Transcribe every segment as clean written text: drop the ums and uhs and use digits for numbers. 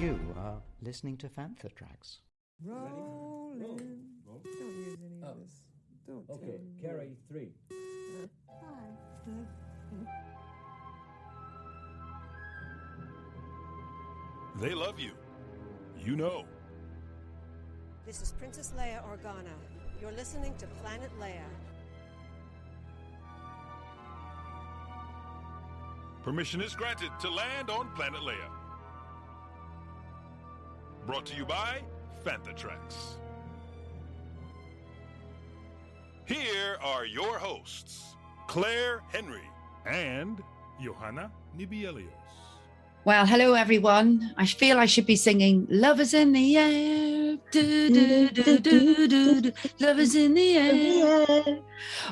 You are listening to Fantha Tracks. Rolling. Don't use any of this. Don't. Okay, carry 3. They love you. You know. This is Princess Leia Organa. You're listening to Planet Leia. Permission is granted to land on Planet Leia. Brought to you by Fantha Tracks. Here are your hosts, Claire Henry and Johanna Nybelius. Well, hello, everyone. I feel I should be singing Love is in the air. Do, do, do, do, do, do. Love is in the air.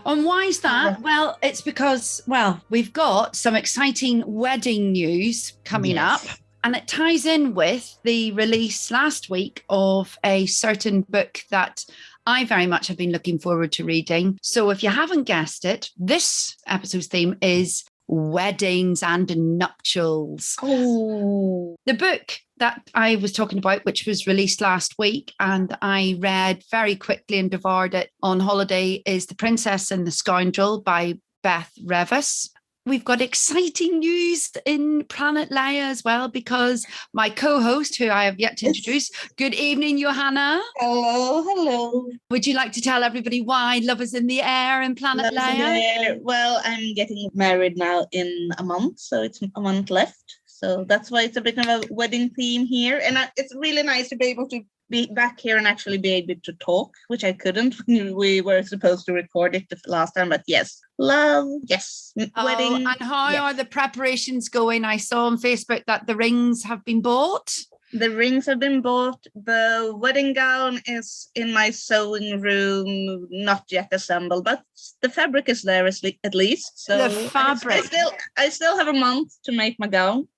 And why is that? Well, it's because, we've got some exciting wedding news coming up. And it ties in with the release last week of a certain book that I very much have been looking forward to reading. So if you haven't guessed it, this episode's theme is weddings and nuptials. Oh, the book that I was talking about, which was released last week and I read very quickly and devoured it on holiday, is The Princess and the Scoundrel by Beth Revis. We've got exciting news in Planet Leia as well, because my co-host, who I have yet to introduce, good evening, Johanna. hello. Would you like to tell everybody why Love is in the Air in Planet Love is in the Leia? air. Well, I'm getting married now in a month, so it's a month left. So that's why it's a bit of a wedding theme here. And it's really nice to be able to be back here and actually be able to talk, which I couldn't when we were supposed to record it the last time. But yes, love, yes, wedding. And how are the preparations going? I saw on Facebook that the rings have been bought. The rings have been bought. The wedding gown is in my sewing room, not yet assembled, but the fabric is there at least. So the fabric. I still have a month to make my gown.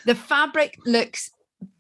The fabric looks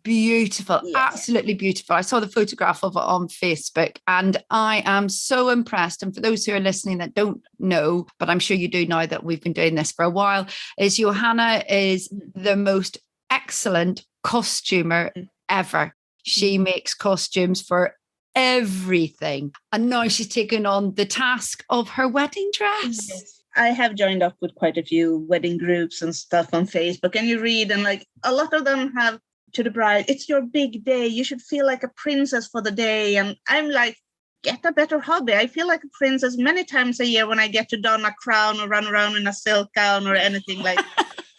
beautiful, absolutely beautiful. I saw the photograph of it on Facebook and I am so impressed. And for those who are listening that don't know, but I'm sure you do now that we've been doing this for a while, is Johanna is the most excellent costumer ever. She makes costumes for everything. And now she's taken on the task of her wedding dress. Yes. I have joined up with quite a few wedding groups and stuff on Facebook, and you read and like a lot of them have to the bride, it's your big day. You should feel like a princess for the day. And I'm like, get a better hobby. I feel like a princess many times a year when I get to don a crown or run around in a silk gown or anything like.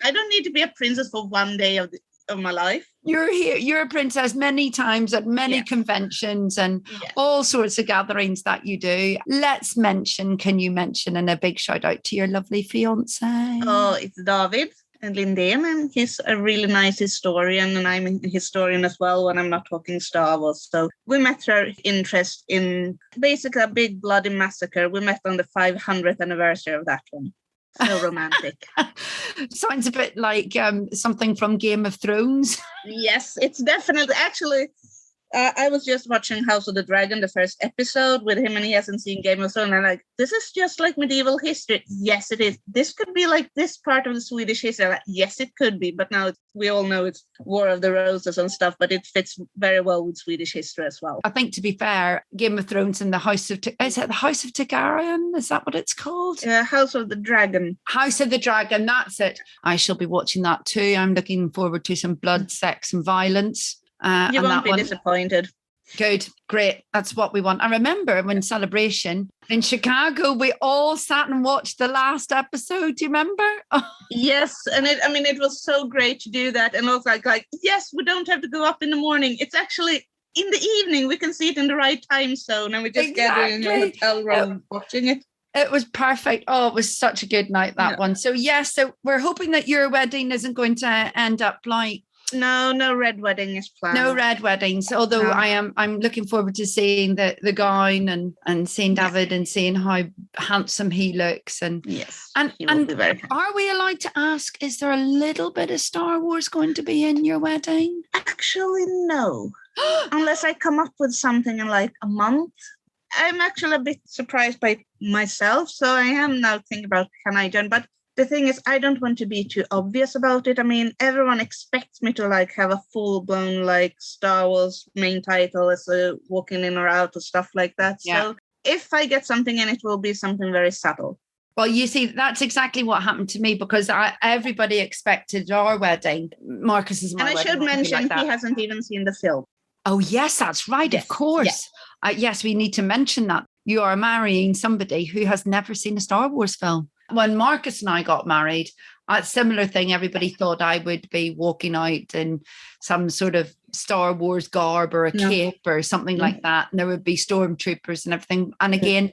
I don't need to be a princess for one day of my life. You're a princess many times at many conventions and all sorts of gatherings that you do. Can you mention and a big shout out to your lovely fiance? Oh, it's David and Lindén, and he's a really nice historian, and I'm a historian as well when I'm not talking Star Wars. So we met our interest in basically a big bloody massacre. We met on the 500th anniversary of that one. So romantic. Sounds a bit like something from Game of Thrones. Yes, it's definitely. Actually, I was just watching House of the Dragon, the first episode with him, and he hasn't seen Game of Thrones. And I'm like, this is just like medieval history. Yes, it is. This could be like this part of the Swedish history. Like, yes, it could be. But now we all know it's War of the Roses and stuff, but it fits very well with Swedish history as well. I think, to be fair, Game of Thrones and the House of... Is it the House of Targaryen? Is that what it's called? House of the Dragon. House of the Dragon, that's it. I shall be watching that too. I'm looking forward to some blood, sex and violence. You won't be disappointed. Good, great. That's what we want. I remember when Celebration in Chicago, we all sat and watched the last episode. Do you remember? Yes, and it was so great to do that. And also like, yes, we don't have to go up in the morning. It's actually in the evening. We can see it in the right time zone, and we just gather in your hotel room watching it. It was perfect. Oh, it was such a good night, that one. So yes, so we're hoping that your wedding isn't going to end up like... No red wedding is planned. No red weddings, although I'm looking forward to seeing the gown and seeing David and seeing how handsome he looks. And and are we allowed to ask, is there a little bit of Star Wars going to be in your wedding? Actually, no. Unless I come up with something in like a month. I'm actually a bit surprised by myself. So I am now thinking about, can I join? But the thing is, I don't want to be too obvious about it. I mean, everyone expects me to like have a full-blown like Star Wars main title as a walking in or out or stuff like that. Yeah. So if I get something in, it will be something very subtle. Well, you see, that's exactly what happened to me, because everybody expected our wedding. Marcus's And I should mention he hasn't even seen the film. Oh, yes, that's right. Yes. Of course. Yes, we need to mention that. You are marrying somebody who has never seen a Star Wars film. When Marcus and I got married, a similar thing, everybody thought I would be walking out in some sort of Star Wars garb or a cape or something like that. And there would be stormtroopers and everything. And again,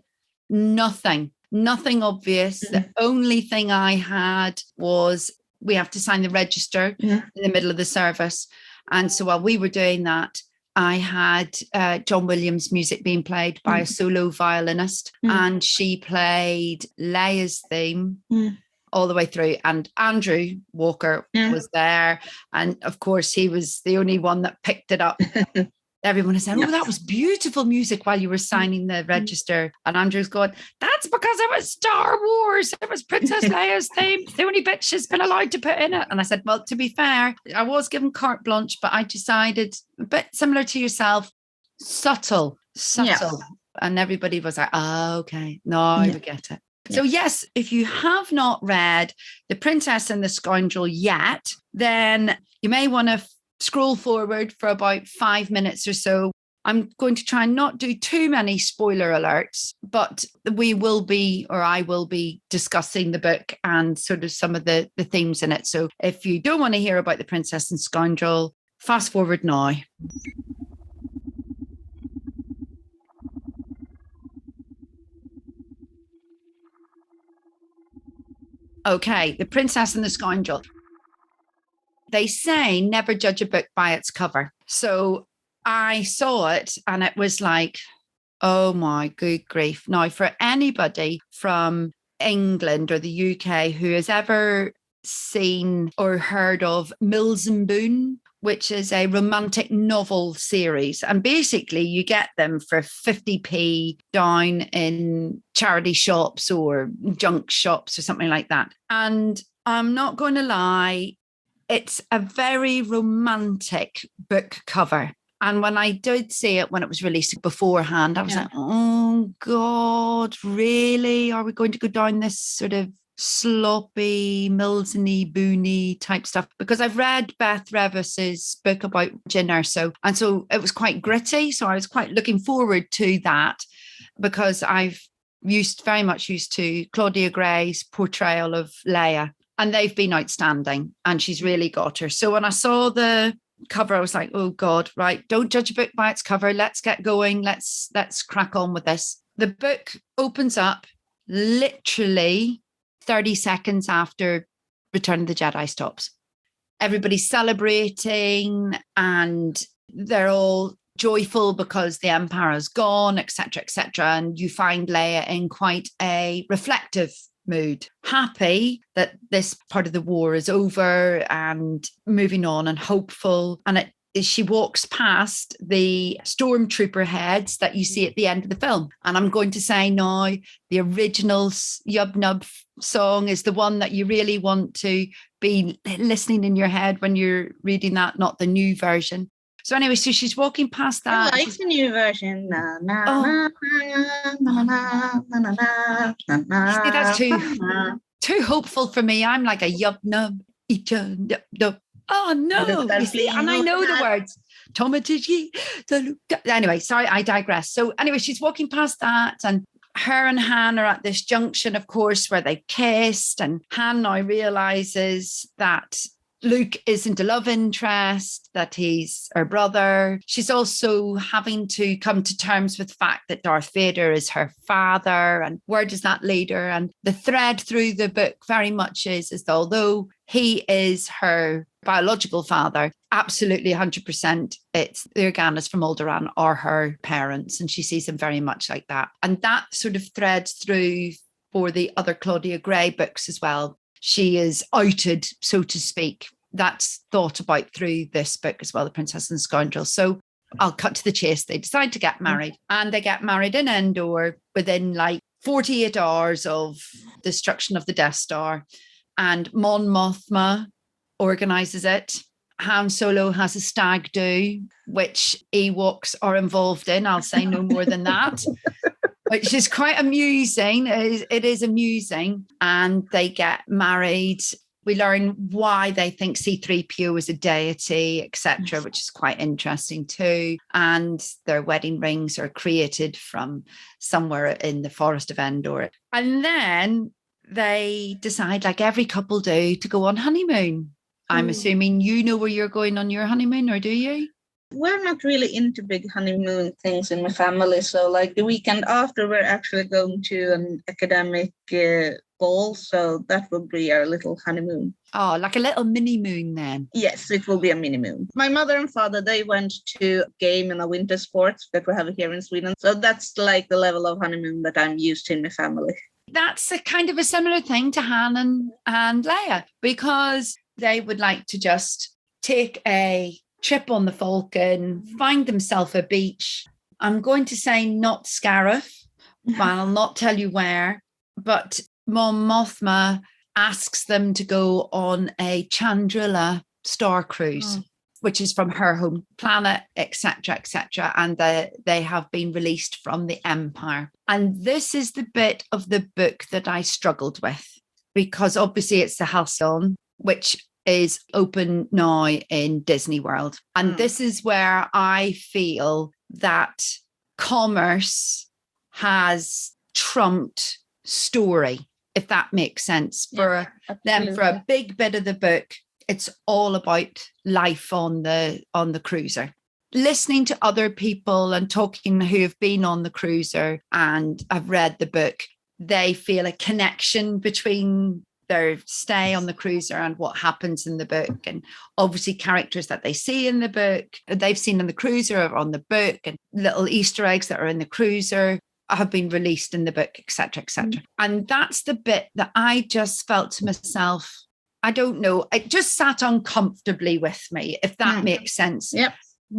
nothing obvious. The only thing I had was we have to sign the register in the middle of the service. And so while we were doing that, I had John Williams music being played by a solo violinist, and she played Leia's theme all the way through. And Andrew Walker was there. And of course, he was the only one that picked it up. Everyone is saying, oh, that was beautiful music while you were signing the register. And Andrew's going, that's because it was Star Wars. It was Princess Leia's theme. The only bit she's been allowed to put in it. And I said, well, to be fair, I was given carte blanche, but I decided, a bit similar to yourself, subtle. Yeah. And everybody was like, oh, okay. No, I get it. Yeah. So yes, if you have not read The Princess and the Scoundrel yet, then you may want to scroll forward for about 5 minutes or so. I'm going to try and not do too many spoiler alerts, but I will be discussing the book and sort of some of the themes in it. So if you don't want to hear about The Princess and Scoundrel, fast forward now. Okay, The Princess and the Scoundrel. They say never judge a book by its cover. So I saw it and it was like, oh my good grief. Now, for anybody from England or the UK who has ever seen or heard of Mills and Boon, which is a romantic novel series, and basically you get them for 50p down in charity shops or junk shops or something like that. And I'm not going to lie, it's a very romantic book cover. And when I did see it, when it was released beforehand, I was like, oh God, really? Are we going to go down this sort of sloppy, Millsy, Boony type stuff? Because I've read Beth Revis's book about Jyn Erso, and so it was quite gritty. So I was quite looking forward to that, because I've very much used to Claudia Gray's portrayal of Leia. And they've been outstanding, and she's really got her. So when I saw the cover, I was like, oh God, right, don't judge a book by its cover. Let's get going. Let's crack on with this. The book opens up literally 30 seconds after Return of the Jedi stops. Everybody's celebrating and they're all joyful because the Empire is gone, etc., etc. And you find Leia in quite a reflective mood, happy that this part of the war is over and moving on and hopeful. And she walks past the stormtrooper heads that you see at the end of the film. And I'm going to say now, the original Yub Nub song is the one that you really want to be listening in your head when you're reading that, not the new version. So anyway, so she's walking past that. I like the new version. See, that's too hopeful for me. I'm like a yub nub. Oh no! You see, and I know the words. Anyway, sorry, I digress. So anyway, she's walking past that, and her and Han are at this junction, of course, where they kissed, and Han now realizes that Luke isn't a love interest, that he's her brother. She's also having to come to terms with the fact that Darth Vader is her father, and where does that lead her? And the thread through the book very much is that although he is her biological father, absolutely 100%, it's the Organas from Alderaan are her parents, and she sees them very much like that. And that sort of threads through for the other Claudia Gray books as well. She is outed, so to speak. That's thought about through this book as well, The Princess and the Scoundrel. So I'll cut to the chase. They decide to get married, and they get married in Endor within like 48 hours of destruction of the Death Star. and Mon Mothma organises it. Han Solo has a stag do, which Ewoks are involved in. I'll say no more than that, which is quite amusing. It is amusing. And they get married. We learn why they think C-3PO is a deity, etc., which is quite interesting too. And their wedding rings are created from somewhere in the Forest of Endor. And then they decide, like every couple do, to go on honeymoon. I'm assuming you know where you're going on your honeymoon, or do you? We're not really into big honeymoon things in my family. So like the weekend after, we're actually going to an academic ball. So that will be our little honeymoon. Oh, like a little mini moon then. Yes, it will be a mini moon. My mother and father, they went to a game in a winter sports that we have here in Sweden. So that's like the level of honeymoon that I'm used to in my family. That's a kind of a similar thing to Han and Leia, because they would like to just take a trip on the Falcon, find themselves a beach. I'm going to say not Scarif, but I'll not tell you where. But Mon Mothma asks them to go on a Chandrila star cruise, which is from her home planet, etc., etc. And they have been released from the Empire. And this is the bit of the book that I struggled with, because obviously it's the Halcyon, which is open now in Disney World. And this is where I feel that commerce has trumped story, if that makes sense. For them, for a big bit of the book, it's all about life on the cruiser. Listening to other people and talking who have been on the cruiser and have read the book, they feel a connection between their stay on the cruiser and what happens in the book. And obviously characters that they see in the book, they've seen in the cruiser or on the book, and little Easter eggs that are in the cruiser have been released in the book, etc., etc. And that's the bit that I just felt to myself, I don't know, it just sat uncomfortably with me, if that makes sense. Yep.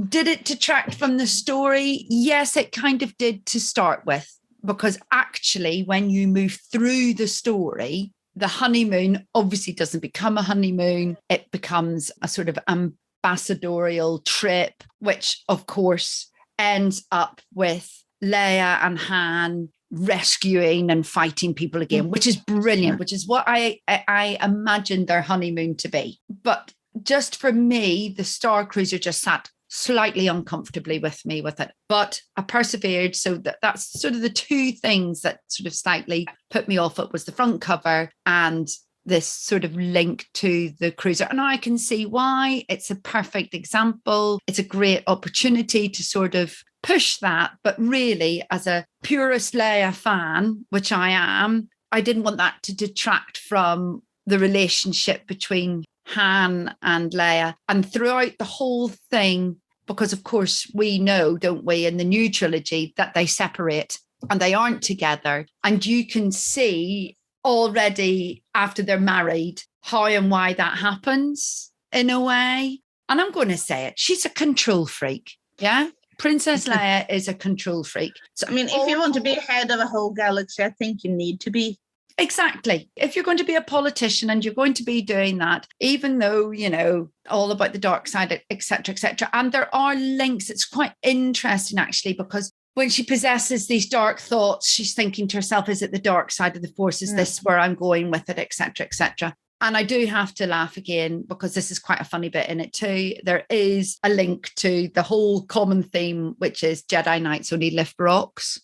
Did it detract from the story? Yes, it kind of did to start with, because actually when you move through the story, the honeymoon obviously doesn't become a honeymoon. It becomes a sort of ambassadorial trip, which of course ends up with Leia and Han rescuing and fighting people again, which is brilliant, which is what I imagined their honeymoon to be. But just for me, the Star Cruiser just sat slightly uncomfortably with me with it, but I persevered. So that's sort of the two things that sort of slightly put me off. It was the front cover and this sort of link to the cruiser. And I can see why. It's a perfect example. It's a great opportunity to sort of push that. But really, as a purist Leia fan, which I am, I didn't want that to detract from the relationship between Han and Leia. And throughout the whole thing, because of course we know, don't we, in the new trilogy that they separate and they aren't together. And you can see already after they're married how and why that happens in a way. And I'm going to say it, she's a control freak. Yeah. Princess Leia is a control freak. So, I mean, if you want to be head of a whole galaxy, I think you need to be. Exactly. If you're going to be a politician and you're going to be doing that, even though, you know, all about the dark side, etc., etc. And there are links. It's quite interesting, actually, because when she possesses these dark thoughts, she's thinking to herself, is it the dark side of the force? Is this where I'm going with it, etc., etc.? And I do have to laugh again, because this is quite a funny bit in it too. There is a link to the whole common theme, which is Jedi Knights only lift rocks.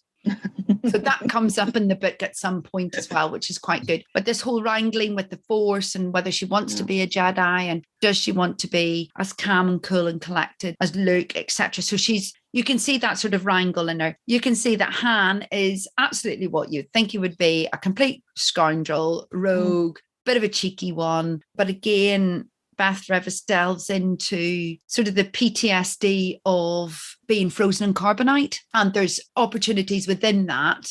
So that comes up in the book at some point as well, which is quite good. But this whole wrangling with the Force and whether she wants to be a Jedi and does she want to be as calm and cool and collected as Luke, etc. So you can see that sort of wrangle in her. You can see that Han is absolutely what you'd think he would be, a complete scoundrel, rogue, bit of a cheeky one. But again, Beth Revis delves into sort of the PTSD of being frozen in carbonite. And there's opportunities within that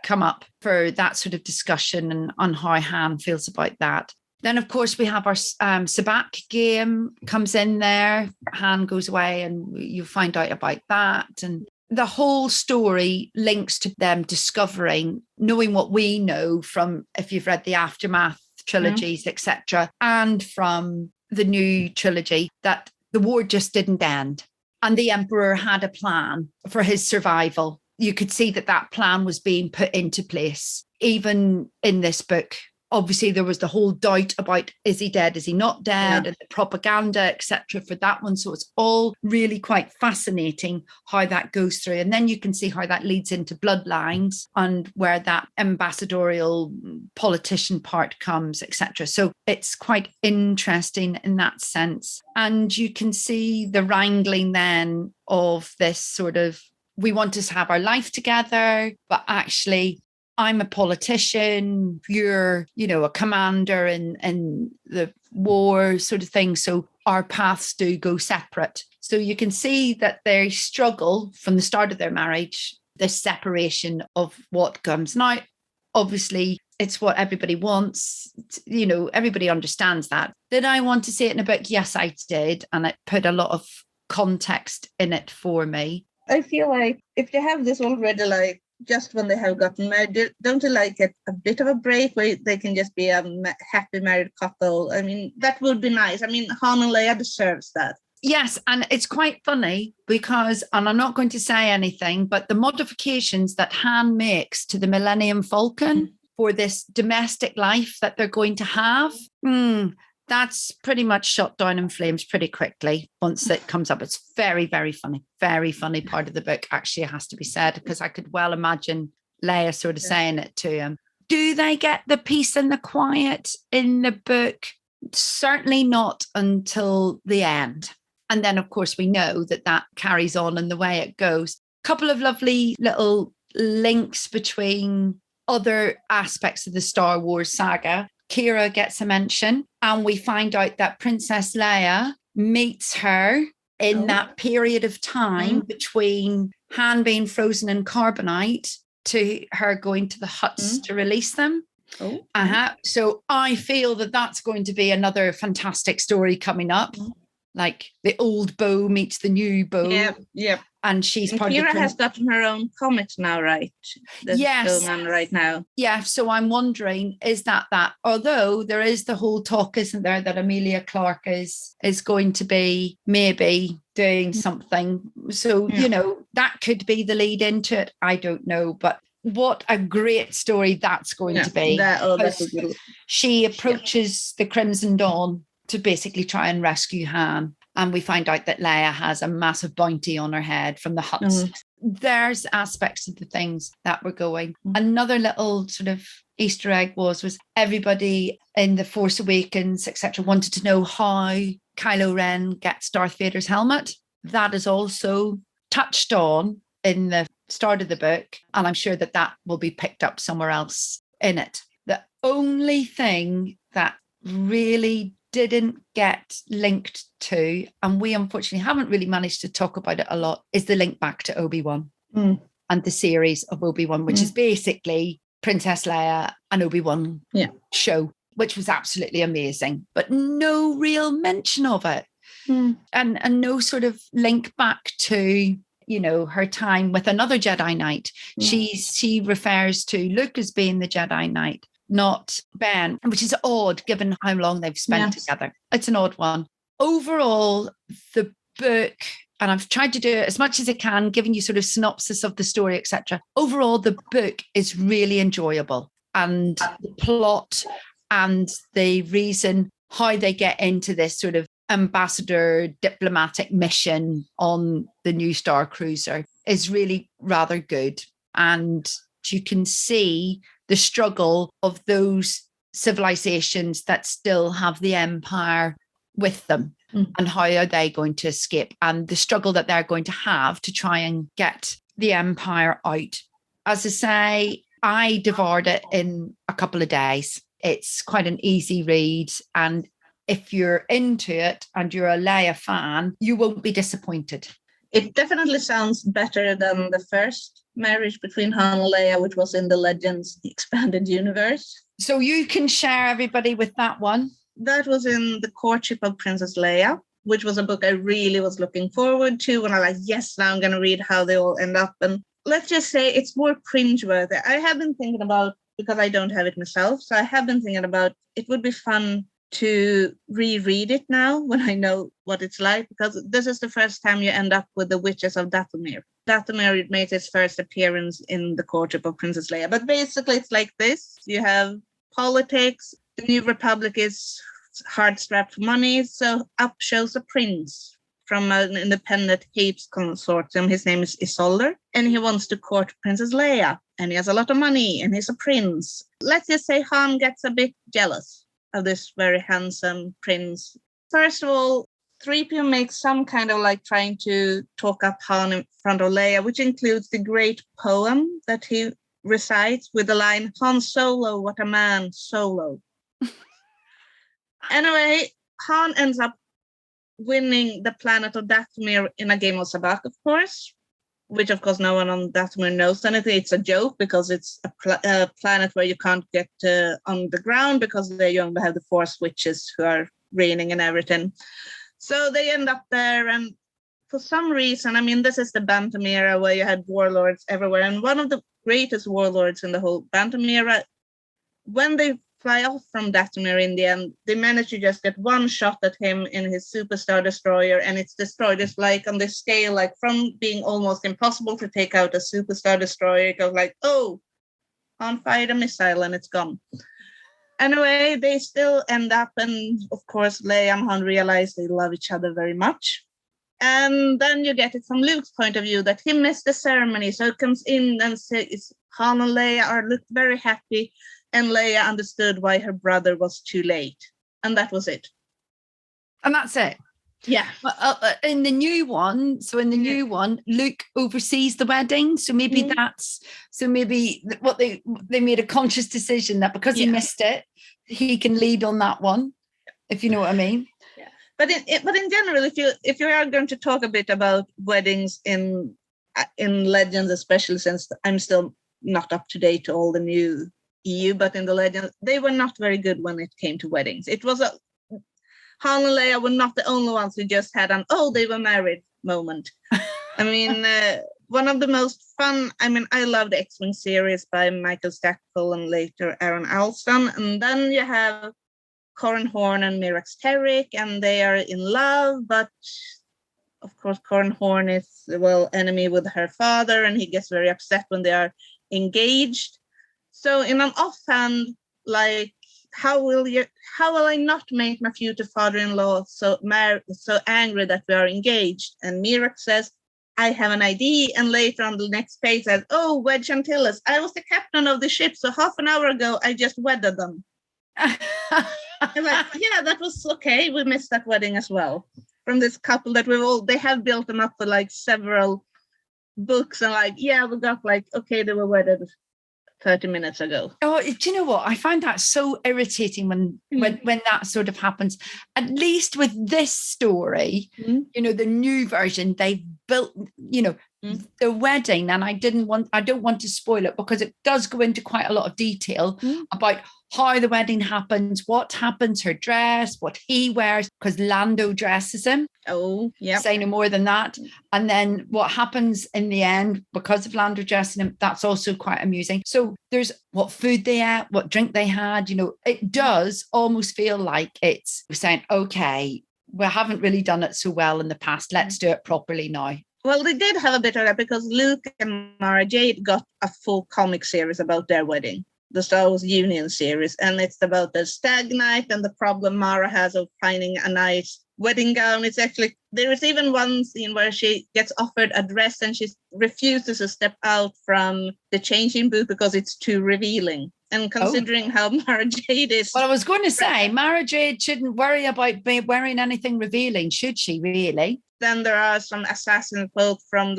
come up for that sort of discussion and on how Han feels about that. Then, of course, we have our Sabacc game comes in there. Han goes away and you find out about that. And the whole story links to them discovering, knowing what we know from, if you've read the Aftermath trilogies, etc., and from the new trilogy, that the war just didn't end. And the Emperor had a plan for his survival. You could see that that plan was being put into place. Even in this book, obviously there was the whole doubt about, is he dead, is he not dead, and the propaganda, etc. for that one. So it's all really quite fascinating how that goes through. And then you can see how that leads into bloodlines and where that ambassadorial politician part comes, etc. So it's quite interesting in that sense. And you can see the wrangling then of this sort of, we want to have our life together, but actually I'm a politician, you're, a commander in the war sort of thing. So our paths do go separate. So you can see that they struggle from the start of their marriage, this separation of what comes. Now, obviously, it's what everybody wants. Everybody understands that. Did I want to see it in a book? Yes, I did. And it put a lot of context in it for me. I feel like if they have this already, like, just when they have gotten married, don't they like get a bit of a break where they can just be a happy married couple? I mean, that would be nice. I mean, Han and Leia deserves that. Yes, and it's quite funny because, and I'm not going to say anything, but the modifications that Han makes to the Millennium Falcon for this domestic life that they're going to have, that's pretty much shot down in flames pretty quickly once it comes up. It's very, very funny. Very funny part of the book, actually, it has to be said, because I could well imagine Leia sort of saying it to him. Do they get the peace and the quiet in the book? Certainly not until the end. And then, of course, we know that carries on in the way it goes. A couple of lovely little links between other aspects of the Star Wars saga. Kira gets a mention, and we find out that Princess Leia meets her in that period of time between Han being frozen in carbonite to her going to the huts to release them. So I feel that that's going to be another fantastic story coming up. Like the old bow meets the new bow. Yeah. And she's part Kira of the has gotten her own comics now, right? That's going on right now. Yeah. So I'm wondering, is that? Although there is the whole talk, isn't there, that Emilia Clarke is going to be maybe doing something. So, that could be the lead into it. I don't know. But what a great story that's going to be. She approaches the Crimson Dawn to basically try and rescue Han. And we find out that Leia has a massive bounty on her head from the huts. There's aspects of the things that were going. Another little sort of Easter egg was everybody in The Force Awakens, etc., wanted to know how Kylo Ren gets Darth Vader's helmet. That is also touched on in the start of the book. And I'm sure that will be picked up somewhere else in it. The only thing that really didn't get linked to, and we unfortunately haven't really managed to talk about it a lot, is the link back to Obi-Wan and the series of Obi-Wan, which is basically Princess Leia and Obi-Wan show, which was absolutely amazing, but no real mention of it. And no sort of link back to, her time with another Jedi Knight. She refers to Luke as being the Jedi Knight, not Ben, which is odd given how long they've spent together. It's an odd one. Overall, the book, and I've tried to do it as much as I can, giving you sort of synopsis of the story, etc. Overall, the book is really enjoyable, and the plot and the reason how they get into this sort of ambassador diplomatic mission on the new Star Cruiser is really rather good. And you can see the struggle of those civilizations that still have the Empire with them and how are they going to escape, and the struggle that they're going to have to try and get the Empire out. As I say, I devoured it in a couple of days. It's quite an easy read, and if you're into it and you're a Leia fan, you won't be disappointed. It definitely sounds better than the first marriage between Han and Leia, which was in the Legends Expanded Universe. So you can share everybody with that one. That was in The Courtship of Princess Leia, which was a book I really was looking forward to. And I'm like, yes, now I'm going to read how they all end up. And let's just say it's more cringeworthy. I have been thinking about because I don't have it myself. So I have been thinking about it would be fun to reread it now when I know what it's like, because this is the first time you end up with the Witches of Dathomir. Dathomir made its first appearance in the courtship of Princess Leia. But basically it's like this. You have politics. The New Republic is hard-strapped for money. So up shows a prince from an independent Hapes consortium. His name is Isolder, and he wants to court Princess Leia. And he has a lot of money, and he's a prince. Let's just say Han gets a bit jealous of this very handsome prince. First of all, 3PO makes some kind of like trying to talk up Han in front of Leia, which includes the great poem that he recites with the line, Han Solo, what a man, Solo. Anyway, Han ends up winning the planet of Dathomir in a game of Sabacc, of course, which of course no one on Dathomir knows anything. It's a joke because it's a planet where you can't get on the ground because there you only have the Force witches who are reigning and everything. So they end up there, and for some reason, I mean, this is the Bantam era where you had warlords everywhere, and one of the greatest warlords in the whole Bantam era, when they fly off from Dathomir in the end, they manage to just get one shot at him in his Superstar Destroyer, and it's destroyed. It's like on this scale, like from being almost impossible to take out a Superstar Destroyer, it goes like, oh, Han fired a missile and it's gone. Anyway, they still end up, and of course, Leia and Han realize they love each other very much. And then you get it from Luke's point of view that he missed the ceremony. So it comes in and says Han and Leia looked very happy, and Leia understood why her brother was too late. And that was it. And that's it. Yeah. In the new one, Luke oversees the wedding. So maybe what they made a conscious decision that because he missed it, he can lead on that one, if you know what I mean. Yeah. But in general, if you are going to talk a bit about weddings in Legends, especially since I'm still not up to date to all the new EU, but in the Legends, they were not very good when it came to weddings. It was Han and Leia were not the only ones who just had they were married moment. I mean, one of the most fun, I love the X-Wing series by Michael Stackpole and later Aaron Alston. And then you have Corran Horn and Mirax Terrik, and they are in love, but of course Corran Horn is, enemy with her father, and he gets very upset when they are engaged. So in an offhand, like, how will I not make my future father-in-law so angry that we are engaged? And Mirax says, I have an idea. And later on the next page says, oh, Wedge Antilles, I was the captain of the ship, so half an hour ago I just wedded them. I'm like, yeah, that was okay. We missed that wedding as well. From this couple that they have built them up for like several books, and like, yeah, we got like, okay, they were wedded 30 minutes ago. Oh, do you know what? I find that so irritating when that sort of happens. At least with this story, the new version, they've built, the wedding, and I don't want to spoil it because it does go into quite a lot of detail about how the wedding happens, what happens, her dress, what he wears, because Lando dresses him. Oh, yeah. Say no more than that. And then what happens in the end, because of Lando dressing him, that's also quite amusing. So there's what food they ate, what drink they had, it does almost feel like it's saying, okay, we haven't really done it so well in the past. Let's do it properly now. Well, they did have a bit of that because Luke and Mara Jade got a full comic series about their wedding, the Star Wars Union series, and it's about the stag night and the problem Mara has of finding a nice wedding gown. It's actually, there is even one scene where she gets offered a dress and she refuses to step out from the changing booth because it's too revealing. And considering how Mara Jade is... Well, I was going to say, Mara Jade shouldn't worry about wearing anything revealing, should she, really? Then there are some assassin quotes from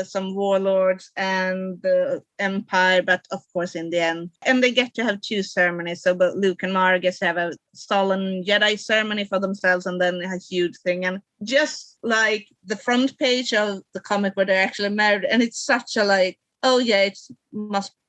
some warlords and the Empire, but of course in the end. And they get to have two ceremonies. So but Luke and Mara get to have a solemn Jedi ceremony for themselves and then a huge thing. And just like the front page of the comic where they're actually married, and it's such a it's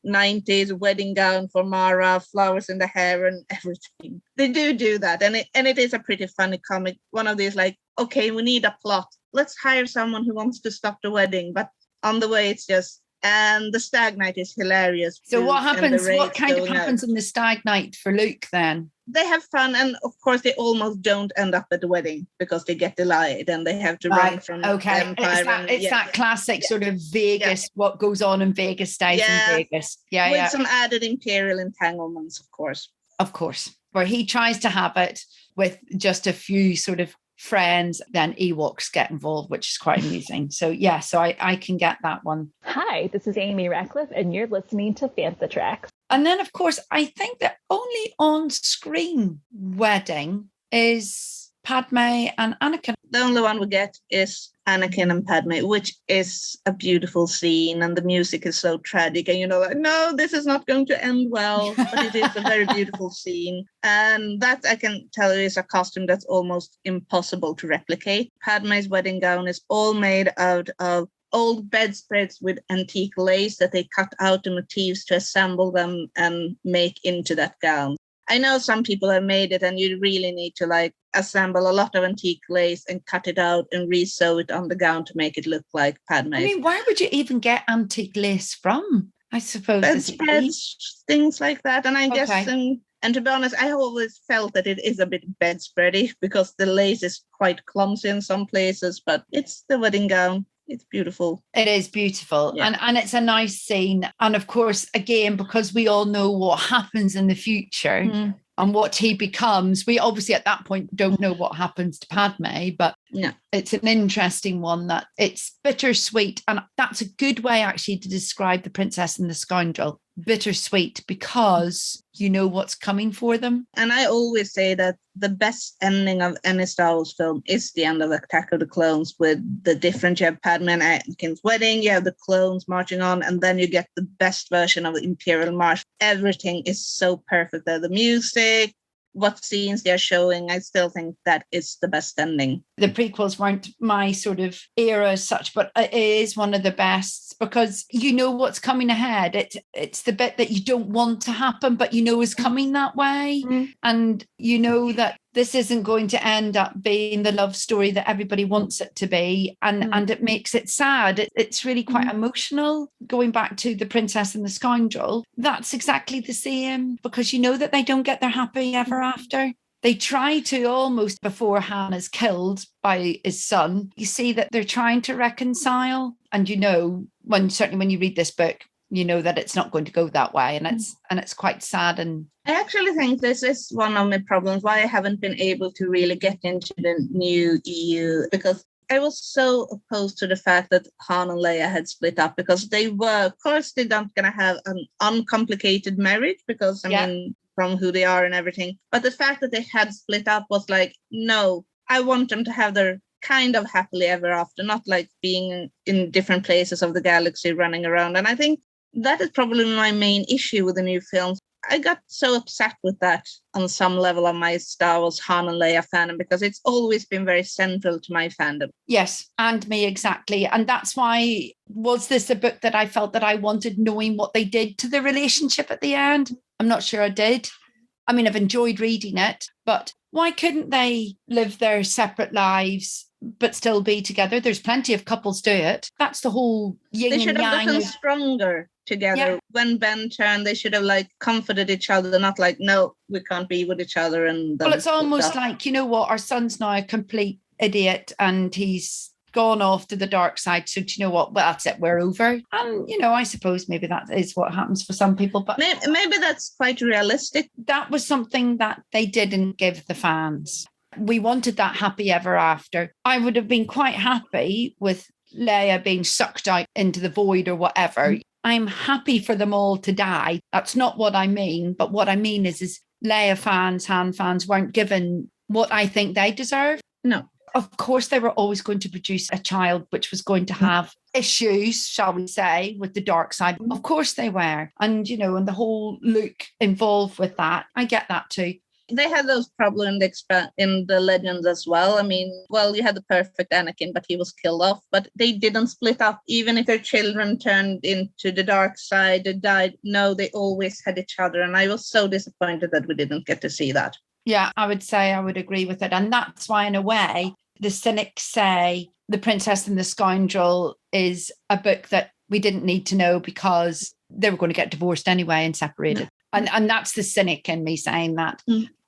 90s wedding gown for Mara, flowers in the hair and everything. They do that. And it is a pretty funny comic. One of these okay, we need a plot. Let's hire someone who wants to stop the wedding. But on the way, it's just And the stag night is hilarious. So what and the happens? What raids kind of going out. happens in the stag night for Luke then? They have fun, and of course they almost don't end up at the wedding because they get delayed and they have to run from the Empire. It's that classic sort of Vegas, what goes on in Vegas stays in Vegas. With some added imperial entanglements, of course. Of course, where he tries to have it with just a few sort of friends, then Ewoks get involved, which is quite amusing. So I can get that one. Hi, this is Amy Ratcliffe, and you're listening to Fantha Tracks. And then, of course, I think the only on-screen wedding is Padme and Anakin. The only one we get is Anakin and Padme, which is a beautiful scene, and the music is so tragic, and no, this is not going to end well, but it is a very beautiful scene. And that, I can tell you, is a costume that's almost impossible to replicate. Padme's wedding gown is all made out of old bedspreads with antique lace that they cut out the motifs to assemble them and make into that gown. I know some people have made it, and you really need to assemble a lot of antique lace and cut it out and re-sew it on the gown to make it look like Padme. I mean, where would you even get antique lace from? I suppose bedspreads, things like that. And I guess, and to be honest, I always felt that it is a bit bedspready because the lace is quite clumsy in some places, but it's the wedding gown. It's beautiful. It is beautiful. Yeah. And it's a nice scene. And of course, again, because we all know what happens in the future and what he becomes, we obviously at that point don't know what happens to Padme, but it's an interesting one that it's bittersweet. And that's a good way actually to describe The Princess and the Scoundrel. Bittersweet because you know what's coming for them. And I always say that the best ending of any Star Wars film is the end of Attack of the Clones, with the different, you have Padme and Anakin's wedding, you have the clones marching on, and then you get the best version of the Imperial March. Everything is so perfect there. The music, what scenes they're showing, I still think that is the best ending. The prequels weren't my sort of era as such, but it is one of the best because you know what's coming ahead. It's the bit that you don't want to happen, but you know is coming that way. And you know that this isn't going to end up being the love story that everybody wants it to be. And it makes it sad. It's really quite emotional. Going back to The Princess and the Scoundrel, that's exactly the same because you know that they don't get their happy ever after. They try to almost, before Hannah's killed by his son, you see that they're trying to reconcile. And certainly when you read this book, you know that it's not going to go that way, and it's quite sad. And I actually think this is one of my problems why I haven't been able to really get into the new EU, because I was so opposed to the fact that Han and Leia had split up, because they were, of course, they're not going to have an uncomplicated marriage because I mean, from who they are and everything. But the fact that they had split up was like, no, I want them to have their kind of happily ever after, not like being in different places of the galaxy running around. And I think that is probably my main issue with the new films. I got so upset with that on some level of my Star Wars Han and Leia fandom, because it's always been very central to my fandom. Yes, and me exactly. And that's why, was this a book that I felt that I wanted, knowing what they did to the relationship at the end? I'm not sure I did. I mean, I've enjoyed reading it, but why couldn't they live their separate lives but still be together? There's plenty of couples do it. That's the whole yin and yang. They should have gotten stronger together. Yeah. When Ben turned, they should have comforted each other, not no, we can't be with each other. And well, it's almost like, you know what, our son's now a complete idiot and he's gone off to the dark side. So do you know what? Well, that's it. We're over. And, I suppose maybe that is what happens for some people. But maybe that's quite realistic. That was something that they didn't give the fans. We wanted that happy ever after. I would have been quite happy with Leia being sucked out into the void or whatever. I'm happy for them all to die. That's not what I mean. But what I mean is Leia fans, Han fans weren't given what I think they deserve. No. Of course, they were always going to produce a child which was going to have issues, shall we say, with the dark side. Of course they were. And, and the whole Luke involved with that. I get that too. They had those problems in the Legends as well. I mean, you had the perfect Anakin, but he was killed off. But they didn't split up. Even if their children turned into the dark side, they died. No, they always had each other. And I was so disappointed that we didn't get to see that. Yeah, I would say I would agree with it. And that's why, in a way, the cynics say The Princess and the Scoundrel is a book that we didn't need to know because they were going to get divorced anyway and separated. And that's the cynic in me saying that.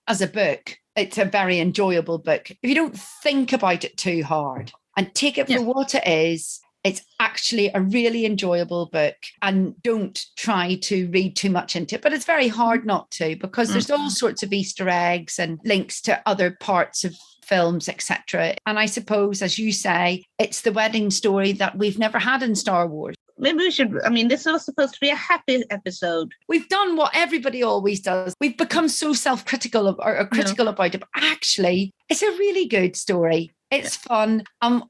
As a book, it's a very enjoyable book. If you don't think about it too hard and take it for what it is, it's actually a really enjoyable book, and don't try to read too much into it. But it's very hard not to, because there's all sorts of Easter eggs and links to other parts of films, etc. And I suppose, as you say, it's the wedding story that we've never had in Star Wars. Maybe we should, this was supposed to be a happy episode. We've done what everybody always does. We've become so self-critical or critical about it. But actually, it's a really good story. It's fun.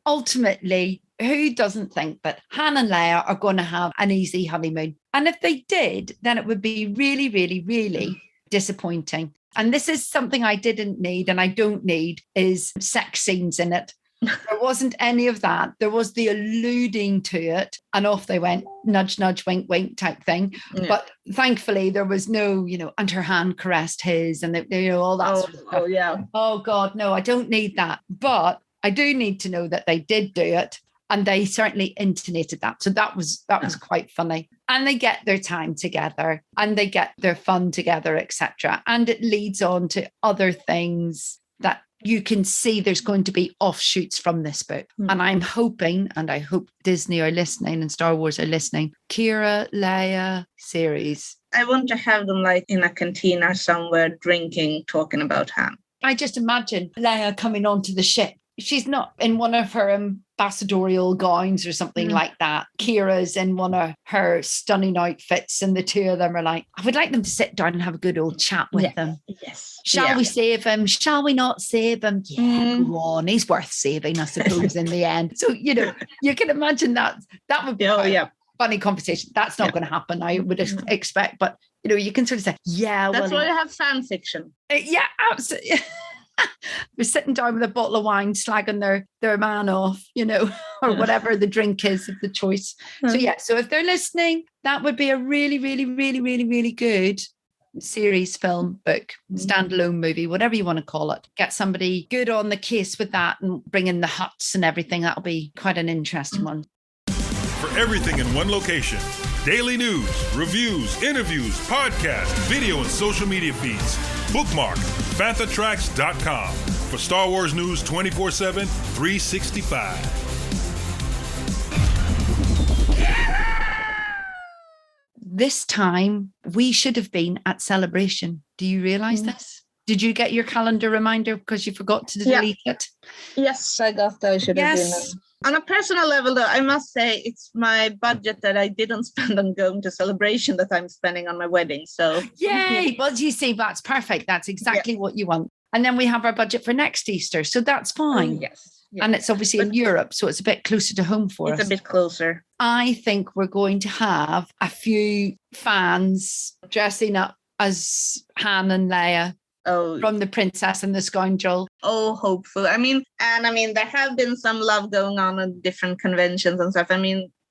Ultimately, who doesn't think that Han and Leia are going to have an easy honeymoon? And if they did, then it would be really, really, really disappointing. And this is something I didn't need and I don't need, is sex scenes in it. There wasn't any of that. There was the alluding to it, and off they went, nudge, nudge, wink, wink type thing. Yeah. But thankfully there was no, and her hand caressed his and, all that sort of stuff. Oh, yeah. Oh, God, no, I don't need that. But I do need to know that they did do it. And they certainly intonated that. So that was quite funny. And they get their time together and they get their fun together, etc. And it leads on to other things that you can see there's going to be offshoots from this book. And I'm hoping, and I hope Disney are listening and Star Wars are listening, Kira, Leia series. I want to have them like in a cantina somewhere drinking, talking about Han. I just imagine Leia coming onto the ship. She's not in one of her ambassadorial gowns or something like that. Kira's in one of her stunning outfits, and the two of them are like, I would like them to sit down and have a good old chat with them. Yes. Shall we save him? Shall we not save him? Yeah, go on. He's worth saving, I suppose, in the end. So, you can imagine that would be a funny conversation. That's not going to happen, I would expect. But, you can sort of say, That's why you have fan fiction. Yeah, absolutely. We're sitting down with a bottle of wine, slagging their man off, or whatever the drink is of the choice. So if they're listening, that would be a really, really, really, really, really good series, film, book, standalone movie, whatever you want to call it. Get somebody good on the case with that and bring in the huts and everything. That'll be quite an interesting one. For everything in one location, daily news, reviews, interviews, podcasts, video and social media feeds, bookmark fanthatracks.com for Star Wars news 24/7, 365. This time, we should have been at Celebration. Do you realise this? Did you get your calendar reminder because you forgot to delete it? Yes, I got that. I should have been. On a personal level, though, I must say it's my budget that I didn't spend on going to Celebration that I'm spending on my wedding. So yay! Well, you see, that's perfect. That's exactly what you want. And then we have our budget for next Easter, so that's fine. Yes. And it's obviously in Europe, so it's a bit closer to home for us. It's a bit closer. I think we're going to have a few fans dressing up as Han and Leia. From The Princess and the Scoundrel. Oh, hopeful. There have been some love going on at different conventions and stuff.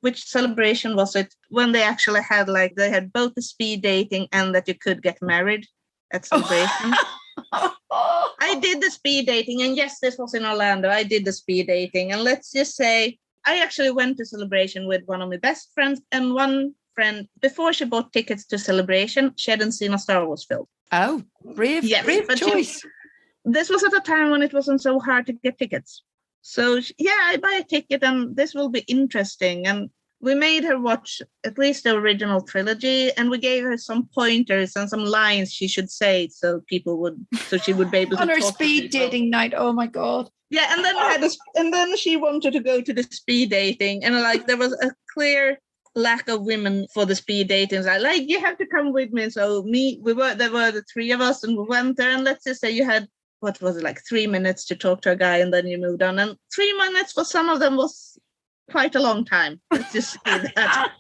Which celebration was it when they actually had they had both the speed dating and that you could get married at Celebration? I did the speed dating, and yes, this was in Orlando. I did the speed dating, and let's just say I actually went to Celebration with one of my best friends, and one friend, before she bought tickets to Celebration, she hadn't seen a Star Wars film. Oh, brave choice. This was at a time when it wasn't so hard to get tickets. So, I buy a ticket and this will be interesting. And we made her watch at least the original trilogy, and we gave her some pointers and some lines she should say so she would be able to on her speed dating night. Oh my God. Yeah, and then she wanted to go to the speed dating, and there was a clear lack of women for the speed dating. So you have to come with me. So there were the three of us, and we went there, and let's just say you had, 3 minutes to talk to a guy, and then you moved on. And 3 minutes for some of them was quite a long time. Let's just say that.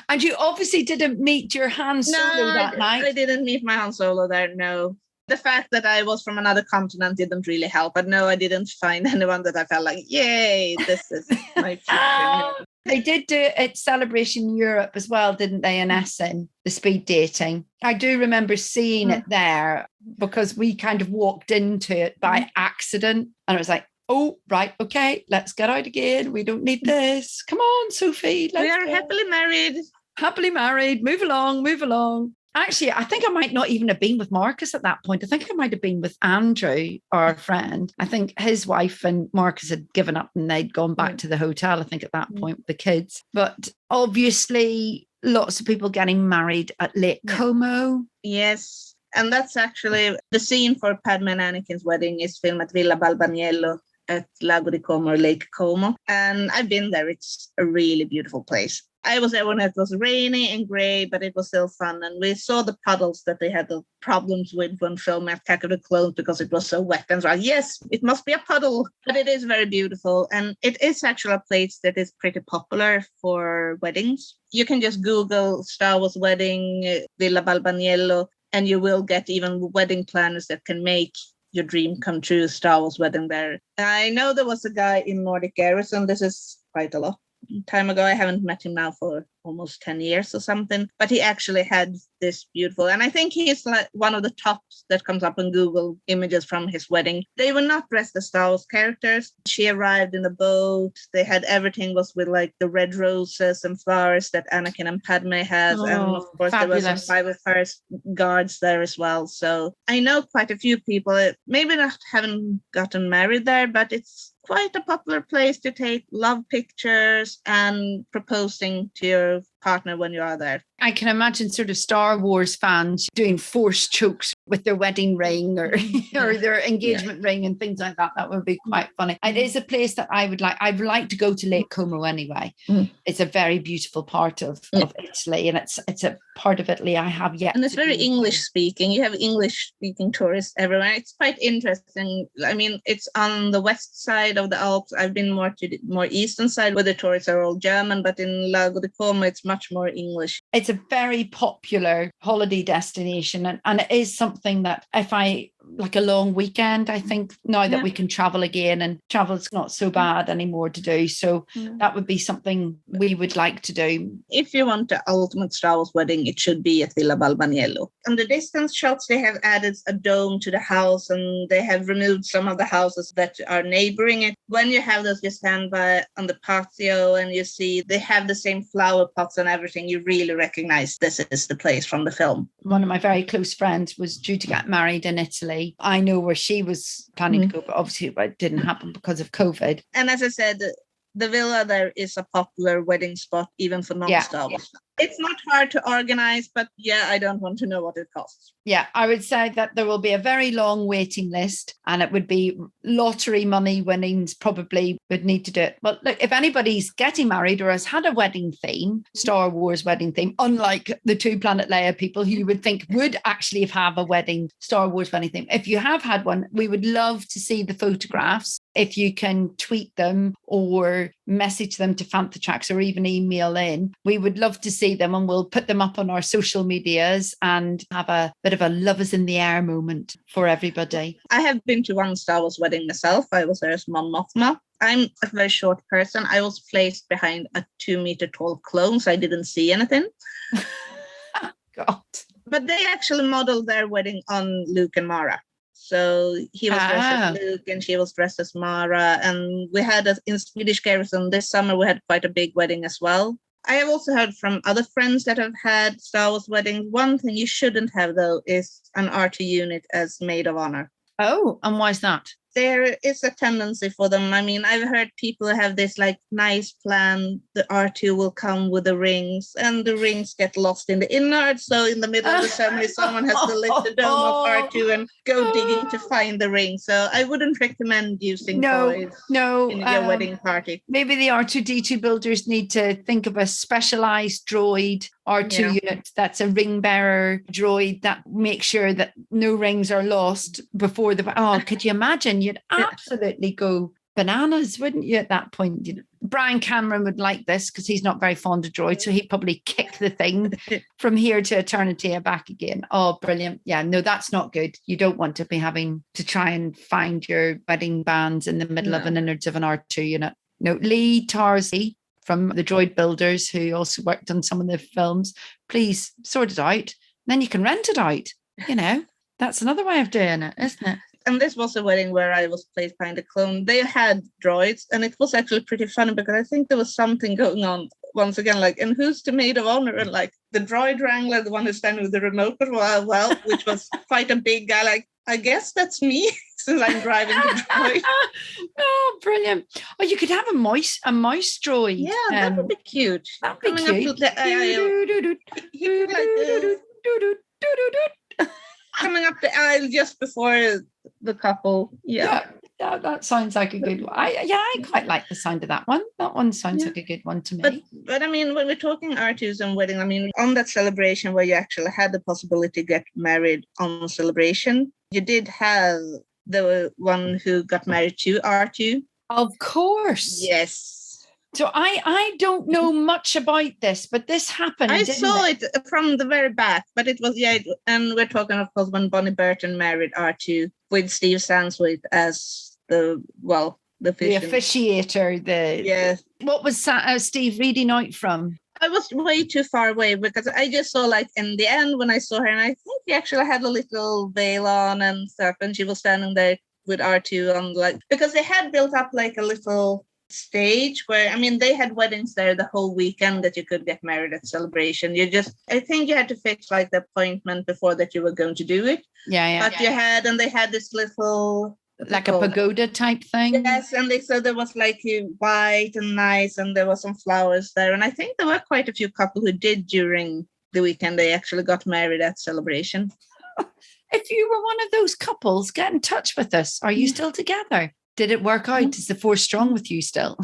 And you obviously didn't meet your Han Solo that night. I didn't meet my Han Solo there, no. The fact that I was from another continent didn't really help. But no, I didn't find anyone that I felt like, yay, this is my future. They did do it at Celebration Europe as well, didn't they, in Essen, the speed dating. I do remember seeing it there because we kind of walked into it by accident. And it was like, oh, right, okay, let's get out again. We don't need this. Come on, Sophie. We are happily married. Happily married. Move along, move along. Actually, I think I might not even have been with Marcus at that point. I think I might have been with Andrew, our friend. I think his wife and Marcus had given up and they'd gone back to the hotel, I think, at that point with the kids. But obviously, lots of people getting married at Lake Como. Yes. And that's actually the scene for Padme and Anakin's wedding is filmed at Villa Balbaniello at Lago di Como or Lake Como. And I've been there. It's a really beautiful place. I was there when it was rainy and grey, but it was still fun. And we saw the puddles that they had the problems with when filming Attack of the Clones because it was so wet. And so, yes, it must be a puddle. But it is very beautiful. And it is actually a place that is pretty popular for weddings. You can just Google Star Wars wedding, Villa Balbaniello, and you will get even wedding planners that can make your dream come true, Star Wars wedding there. I know there was a guy in Nordic Garrison. This is quite a lot time ago. I haven't met him now for almost 10 years or something, but he actually had this beautiful, and I think he's like one of the tops that comes up in Google images from his wedding. They were not dressed as Star Wars characters. She arrived in a boat. They had everything was with like the red roses and flowers that Anakin and Padme has. And of course fabulous. There was some private first guards there as well. So I know quite a few people, maybe not haven't gotten married there, but it's quite a popular place to take love pictures and proposing to your partner when you are there. I can imagine sort of Star Wars fans doing forced chokes with their wedding ring or their engagement ring and things like that. That would be quite funny. It is a place that I would like. I'd like to go to Lake Como anyway. It's a very beautiful part of Italy, and it's a part of Italy I have yet. And it's very English speaking. You have English speaking tourists everywhere. It's quite interesting. I mean, it's on the west side of the Alps. I've been more to the more eastern side where the tourists are all German, but in Lago di Como, it's much more English. It's a very popular holiday destination, and it is something that if I like a long weekend, I think now that we can travel again, and travel's not so bad anymore to do, so that would be something we would like to do. If you want the ultimate Star Wars wedding, it should be at Villa Balbaniello. On the distance shots, they have added a dome to the house, and they have removed some of the houses that are neighboring it. When you have those, you stand by on the patio and you see they have the same flower pots and everything. You really recognize this is the place from the film. One of my very close friends was due to get married in Italy. I know where she was planning to go, but obviously it didn't happen because of COVID. And as I said, the villa there is a popular wedding spot, even for non-Star Wars. It's not hard to organize, but I don't want to know what it costs. Yeah, I would say that there will be a very long waiting list, and it would be lottery money winnings probably would need to do it. But look, if anybody's getting married or has had a wedding theme, Star Wars wedding theme, unlike the two Planet Leia people who you would think would actually have a wedding, Star Wars wedding theme, if you have had one, we would love to see the photographs. If you can tweet them or message them to Fantha Tracks or even email in, we would love to see them, and we'll put them up on our social medias and have a bit of a lovers in the air moment for everybody. I have been to one Star Wars wedding myself. I was there as Mon Mothma. I'm a very short person. I was placed behind a 2-meter tall clone, so I didn't see anything. God. But they actually modeled their wedding on Luke and Mara. So he was dressed as Luke and she was dressed as Mara. And we had in Swedish Garrison this summer, we had quite a big wedding as well. I have also heard from other friends that have had Star Wars weddings. One thing you shouldn't have, though, is an R2 unit as maid of honor. Oh, and why is that? There is a tendency for them. I mean, I've heard people have this like nice plan. The R2 will come with the rings and the rings get lost in the innards. So in the middle of the ceremony, someone has to lift the dome of R2 and go digging to find the ring. So I wouldn't recommend using toys in your wedding party. Maybe the R2-D2 builders need to think of a specialized droid R2 unit that's a ring bearer droid that makes sure that no rings are lost before could you imagine? You'd absolutely go bananas, wouldn't you, at that point? Brian Cameron would like this because he's not very fond of droids, so he'd probably kick the thing from here to eternity and back again. Oh, brilliant. Yeah, no, that's not good. You don't want to be having to try and find your wedding bands in the middle of an innards of an R2 unit. No, Lee Tarsey from the Droid Builders, who also worked on some of the films, please sort it out. Then you can rent it out. That's another way of doing it, isn't it? and this was a wedding where I was played by the clone. They had droids, and it was actually pretty funny because I think there was something going on once again, like, and who's the maid of honor? And like the droid wrangler, the one who's standing with the remote, but well, which was quite a big guy. Like, I guess that's me since I'm driving the droid. Oh, brilliant! Oh, you could have a mouse droid. Yeah, that would be cute. That'd be Coming cute. up to the coming up the aisle just before the couple. Yeah. That sounds like a good one. I quite like the sound of that one. That one sounds like a good one to me. But I mean, when we're talking R2s and wedding, I mean, on that celebration where you actually had the possibility to get married on celebration, you did have the one who got married to R2. Of course. Yes. So I don't know much about this, but this happened. I saw it from the very back, but it was, and we're talking, of course, when Bonnie Burton married R2 with Steve Sansweet as the officiator. Yes. What was Steve reading out from? I was way too far away because I just saw, like, in the end when I saw her, and I think she actually had a little veil on and stuff, and she was standing there with R2 on, like, because they had built up like a little stage where, I mean, they had weddings there the whole weekend that you could get married at celebration. I think you had to fix like the appointment before that you were going to do it. But they had this little, like a pagoda type thing. Yes, and they said there was like white and nice, and there was some flowers there. And I think there were quite a few couples who did during the weekend. They actually got married at celebration. If you were one of those couples, get in touch with us. Are you still together? Did it work out? Is the force strong with you still?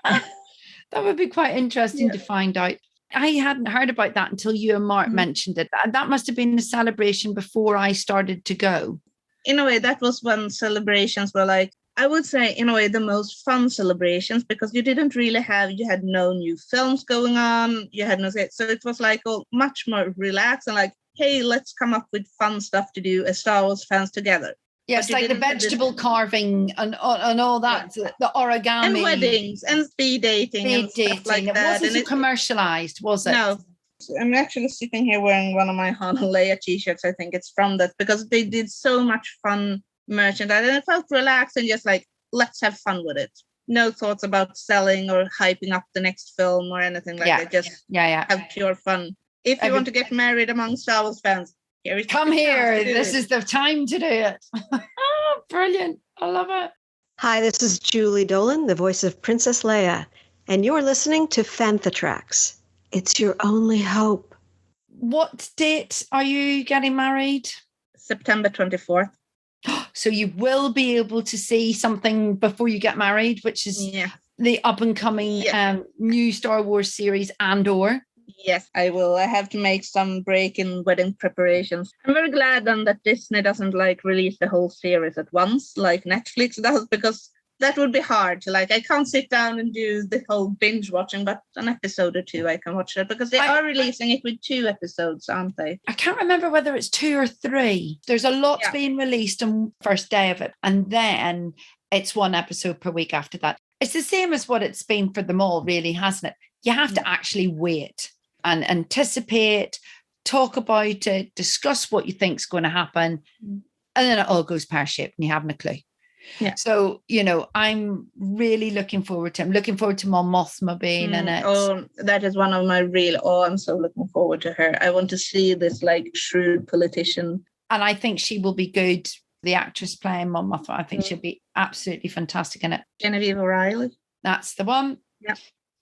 That would be quite interesting to find out. I hadn't heard about that until you and Mark mentioned it. That must have been the celebration before I started to go. In a way, that was when celebrations were like, I would say, in a way, the most fun celebrations, because you had no new films going on. You had no, so it was like much more relaxed and like, hey, let's come up with fun stuff to do as Star Wars fans together. Yes, like the vegetable carving and all that, the origami. And weddings and speed dating and stuff like that. It wasn't commercialized, was it? No. I'm actually sitting here wearing one of my Han and Leia t-shirts. I think it's from that, because they did so much fun merchandise and it felt relaxed and just like, let's have fun with it. No thoughts about selling or hyping up the next film or anything like that. Just have pure fun. If you want to get married among Star Wars fans, come here. This is the time to do it. Oh, brilliant. I love it. Hi, this is Julie Dolan, the voice of Princess Leia, and you're listening to Fantha Tracks. It's your only hope. What date are you getting married? September 24th. So you will be able to see something before you get married, which is the up-and-coming new Star Wars series Andor. Yes, I will. I have to make some break in wedding preparations. I'm very glad then that Disney doesn't like release the whole series at once like Netflix does, because that would be hard. Like, I can't sit down and do the whole binge watching, but an episode or two I can watch that, because they are releasing it with 2 episodes, aren't they? I can't remember whether it's 2 or 3. There's a lot being released on the first day of it, and then it's 1 episode per week after that. It's the same as what it's been for them all, really, hasn't it? You have to actually wait and anticipate, talk about it, discuss what you think is going to happen, and then it all goes pear-shaped and you haven't a clue. Yeah. So, I'm really looking forward to it. I'm looking forward to Mon Mothma being in it. Oh, that is one of my I'm so looking forward to her. I want to see this like shrewd politician. And I think she will be good. The actress playing Mon Mothma, I think she'll be absolutely fantastic in it. Genevieve O'Reilly. That's the one. Yeah.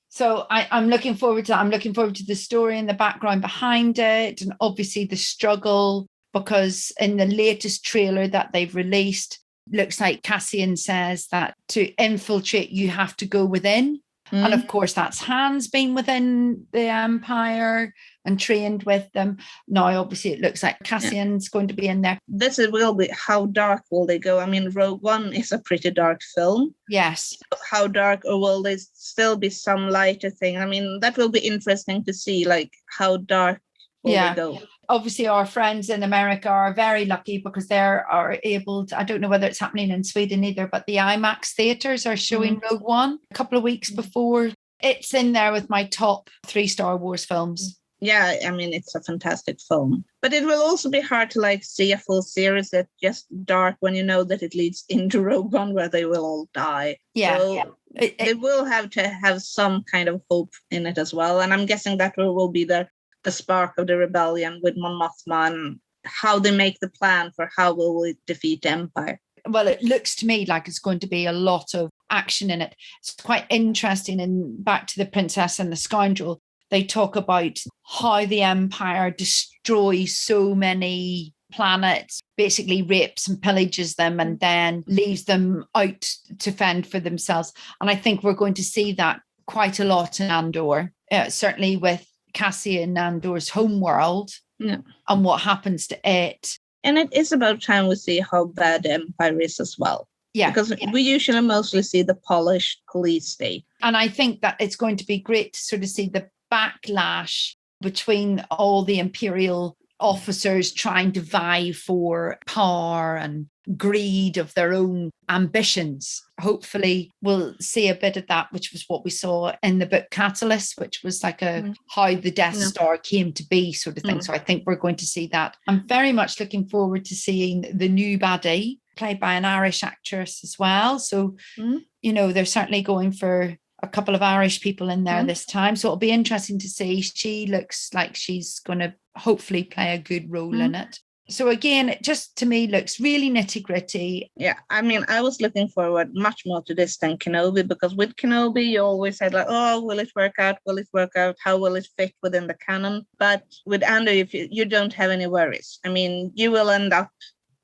So I'm looking forward to that. I'm looking forward to the story and the background behind it, and obviously the struggle, because in the latest trailer that they've released, looks like Cassian says that to infiltrate, you have to go within. And of course, that's Han's been within the Empire and trained with them. Now, obviously, it looks like Cassian's going to be in there. This will be, how dark will they go? I mean, Rogue One is a pretty dark film. Yes. How dark, or will there still be some lighter thing? I mean, that will be interesting to see, like, how dark will they go. Obviously, our friends in America are very lucky because they are able to, I don't know whether it's happening in Sweden either, but the IMAX theatres are showing Rogue One a couple of weeks before. It's in there with my top 3 Star Wars films. Yeah, I mean, it's a fantastic film. But it will also be hard to like see a full series that's just dark when you know that it leads into Rogue One where they will all die. Yeah. So they will have to have some kind of hope in it as well. And I'm guessing that will be the spark of the rebellion with Mon Mothma and how they make the plan for how will we defeat the Empire. Well, it looks to me like it's going to be a lot of action in it. It's quite interesting. And back to The Princess and the Scoundrel, they talk about how the Empire destroys so many planets, basically rapes and pillages them, and then leaves them out to fend for themselves. And I think we're going to see that quite a lot in Andor, certainly with Cassian Andor's homeworld and what happens to it. And it is about time we see how bad the Empire is as well. Yeah. Because we usually mostly see the polished police state. And I think that it's going to be great to sort of see the backlash between all the Imperial officers trying to vie for power and greed of their own ambitions. Hopefully we'll see a bit of that, which was what we saw in the book Catalyst, which was like how the Death Star came to be sort of thing. So I think we're going to see that. I'm very much looking forward to seeing the new baddie, played by an Irish actress as well. So, you know, they're certainly going for a couple of Irish people in there this time. So it'll be interesting to see. She looks like she's going to hopefully play a good role in it. So again, it just to me looks really nitty gritty. Yeah, I mean, I was looking forward much more to this than Kenobi, because with Kenobi, you always said like, oh, will it work out? Will it work out? How will it fit within the canon? But with Andor, if you don't have any worries. I mean, you will end up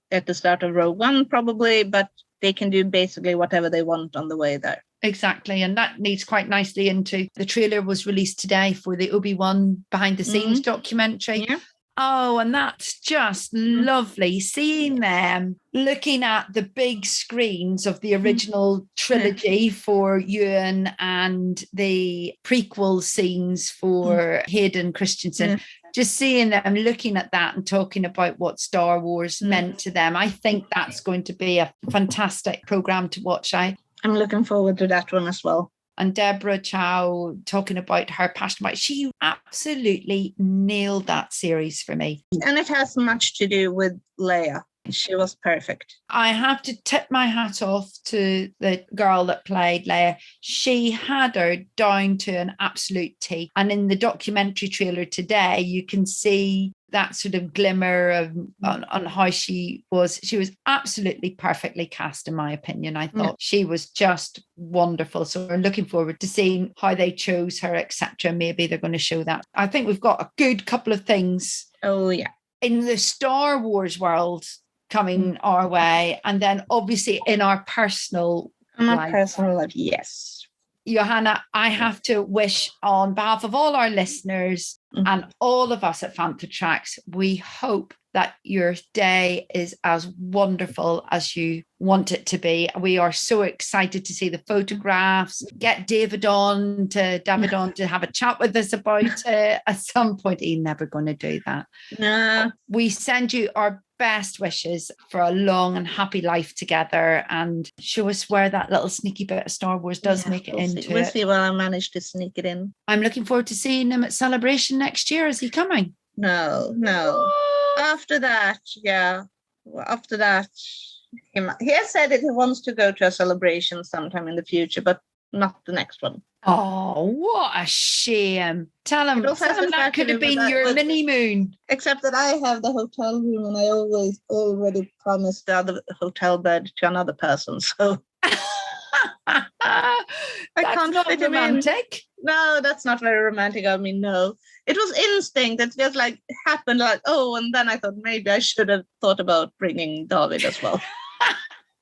at the start of Rogue One probably, but they can do basically whatever they want on the way there. Exactly. And that leads quite nicely into the trailer was released today for the Obi-Wan behind the scenes documentary. Yeah. Oh, and that's just lovely seeing them looking at the big screens of the original trilogy for Ewan and the prequel scenes for Hayden Christensen. Just seeing them looking at that and talking about what Star Wars meant to them. I think that's going to be a fantastic program to watch. I'm looking forward to that one as well. And Deborah Chow talking about her passion about it. She absolutely nailed that series for me. And it has much to do with Leia. She was perfect. I have to tip my hat off to the girl that played Leia. She had her down to an absolute T. And in the documentary trailer today, you can see that sort of glimmer of on how she was. She was absolutely perfectly cast, in my opinion. I thought she was just wonderful. So we're looking forward to seeing how they chose her, etc. Maybe they're going to show that. I think we've got a good couple of things. Oh, yeah. In the Star Wars world coming our way. And then obviously in our personal life, yes. Johanna, I have to wish on behalf of all our listeners and all of us at Fantha Tracks, we hope that your day is as wonderful as you want it to be. We are so excited to see the photographs. Get David on to have a chat with us about it at some point. He's never going to do that. No. We send you our best wishes for a long and happy life together, and show us where that little sneaky bit of Star Wars does make it into We'll see where I manage to sneak it in. I'm looking forward to seeing him at Celebration next year. Is he coming? No. After that, he has said that he wants to go to a celebration sometime in the future, but not the next one. Oh, what a shame. Tell him that could have been your mini moon. Except that I have the hotel room and I already promised the other hotel bed to another person. So I can't not fit romantic. No, that's not very romantic. I mean, no. It was instinct. It just like happened like, oh, and then I thought maybe I should have thought about bringing David as well.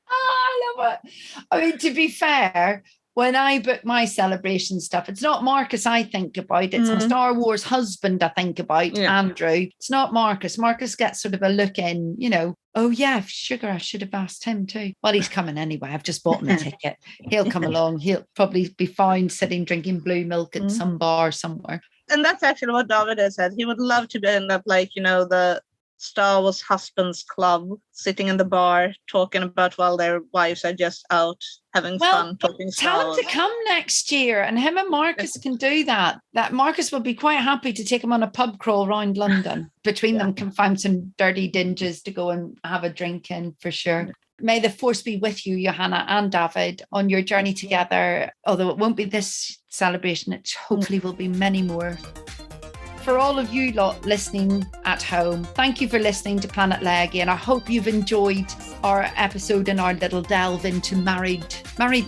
I love it. I mean, to be fair, when I book my celebration stuff, it's not Marcus I think about. It's my Star Wars husband I think about, Andrew. It's not Marcus. Marcus gets sort of a look in, oh yeah, sugar, I should have asked him too. Well, he's coming anyway. I've just bought him a ticket. He'll come along. He'll probably be fine sitting drinking blue milk at some bar somewhere. And that's actually what David has said. He would love to end up like, the Star Wars Husbands Club, sitting in the bar, talking about while their wives are just out having fun talking Star Tell him Wars. to come next year, and him and Marcus can do that. That Marcus will be quite happy to take him on a pub crawl around London. Between them can find some dirty dinges to go and have a drink in for sure. May the force be with you, Johanna and David, on your journey together. Although it won't be this celebration, it hopefully will be many more. For all of you lot listening at home, thank you for listening to Planet Leia again. I hope you've enjoyed our episode and our little delve into married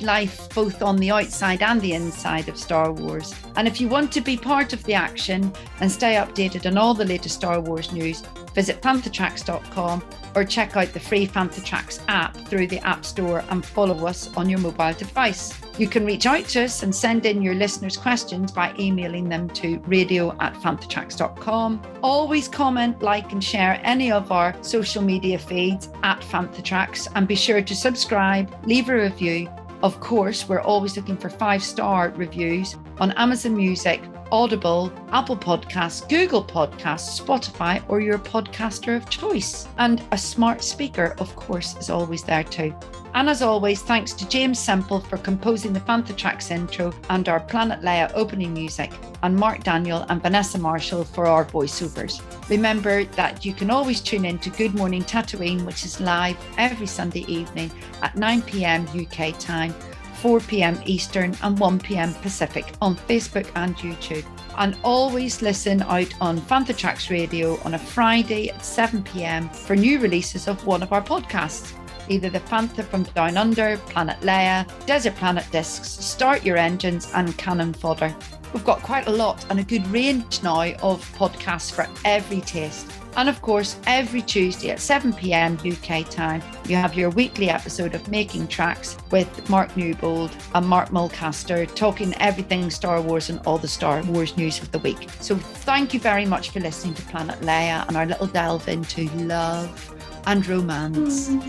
life, both on the outside and the inside of Star Wars. And if you want to be part of the action and stay updated on all the latest Star Wars news, visit panthertracks.com or check out the free Panther Tracks app through the App Store and follow us on your mobile device. You can reach out to us and send in your listeners' questions by emailing them to radio@panthertracks.com. Always comment, like and share any of our social media feeds at Panthertracks, and be sure to subscribe, leave a review. Of course, we're always looking for 5-star reviews on Amazon Music, Audible, Apple Podcasts, Google Podcasts, Spotify, or your podcaster of choice. And a smart speaker, of course, is always there too. And as always, thanks to James Semple for composing the Panther Tracks intro and our Planet Leia opening music, and Mark Daniel and Vanessa Marshall for our voiceovers. Remember that you can always tune in to Good Morning Tatooine, which is live every Sunday evening at 9 p.m. UK time, 4 p.m. Eastern and 1 p.m. Pacific on Facebook and YouTube. And always listen out on Panther Tracks Radio on a Friday at 7 p.m. for new releases of one of our podcasts. Either the Panther from Down Under, Planet Leia, Desert Planet Discs, Start Your Engines and Cannon Fodder. We've got quite a lot and a good range now of podcasts for every taste. And of course, every Tuesday at 7 p.m. UK time, you have your weekly episode of Making Tracks with Mark Newbold and Mark Mulcaster, talking everything Star Wars and all the Star Wars news of the week. So thank you very much for listening to Planet Leia and our little delve into love and romance. And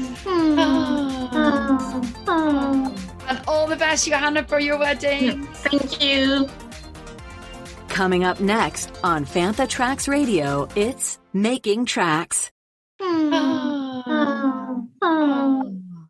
all the best, Johanna, for your wedding. Thank you. Coming up next on Panther Tracks Radio, it's Making Tracks.